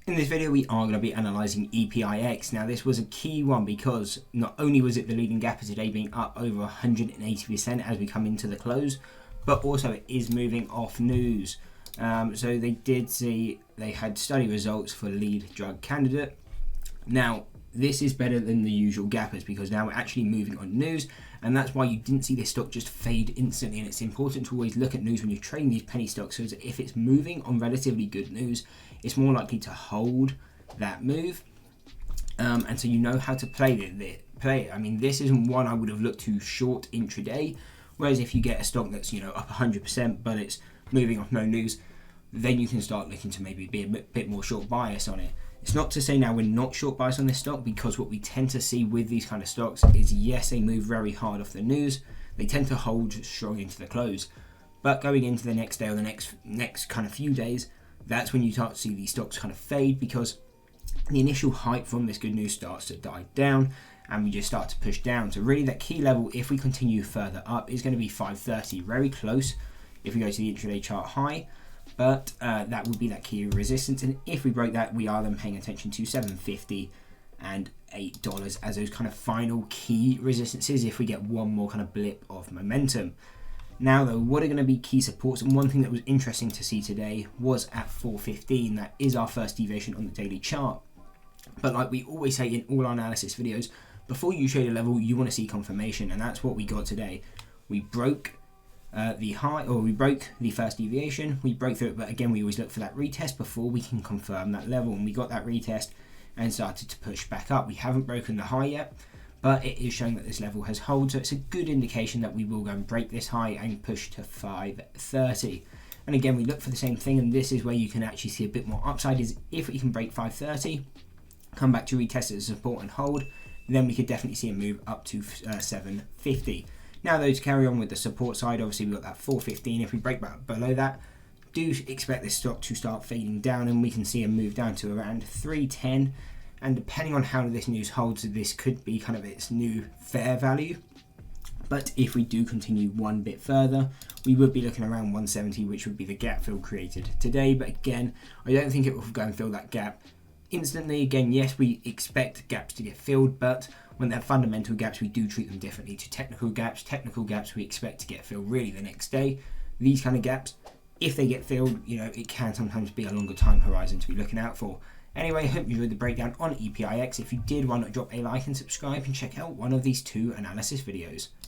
In this video we are going to be analysing EPIX. Now this was a key one because not only was it the leading gapper today, being up over 180% as we come into the close, but also it is moving off news. So they did see they had study results for lead drug candidate. Now this is better than the usual gappers because now we're actually moving on news, and that's why you didn't see this stock just fade instantly. And it's important to always look at news when you're trading these penny stocks, so that if it's moving on relatively good news, it's more likely to hold that move, and so you know how to play it. I mean, this isn't one I would have looked to short intraday, whereas if you get a stock that's up 100% but it's moving off no news, then you can start looking to maybe be a bit more short bias on it. It's not to say now we're not short bias on this stock, because what we tend to see with these kind of stocks is, yes, they move very hard off the news, they tend to hold strong into the close, but going into the next day or the next kind of few days, that's when you start to see these stocks kind of fade, because the initial hype from this good news starts to die down and we just start to push down. So really that key level, if we continue further up, is going to be 530, very close if we go to the intraday chart high, but that would be that key resistance. And if we break that, we are then paying attention to $7.50 and $8 as those kind of final key resistances if we get one more kind of blip of momentum. Now though, what are going to be key supports? And one thing that was interesting to see today was at 415. That is our first deviation on the daily chart. But like we always say in all our analysis videos, before you trade a level, you want to see confirmation, and that's what we got today. We broke the high, or we broke the first deviation, we broke through it, but again we always look for that retest before we can confirm that level, and we got that retest and started to push back up. We haven't broken the high yet, but it is showing that this level has held, so it's a good indication that we will go and break this high and push to 530. And again, we look for the same thing, and this is where you can actually see a bit more upside, is if we can break 530, come back to retest it as support and hold, then we could definitely see a move up to 750. Now though, to carry on with the support side, obviously we've got that 415. If we break back below that, do expect this stock to start fading down, and we can see a move down to around 310. And depending on how this news holds, this could be kind of its new fair value. But if we do continue one bit further, we would be looking around 170, which would be the gap fill created today. But again, I don't think it will go and fill that gap instantly. Again, yes, we expect gaps to get filled, but when they're fundamental gaps, we do treat them differently to technical gaps. Technical gaps we expect to get filled really the next day. These kind of gaps, if they get filled, it can sometimes be a longer time horizon to be looking out for. Anyway, I hope you enjoyed the breakdown on EPIX. If you did, why not drop a like and subscribe and check out one of these two analysis videos.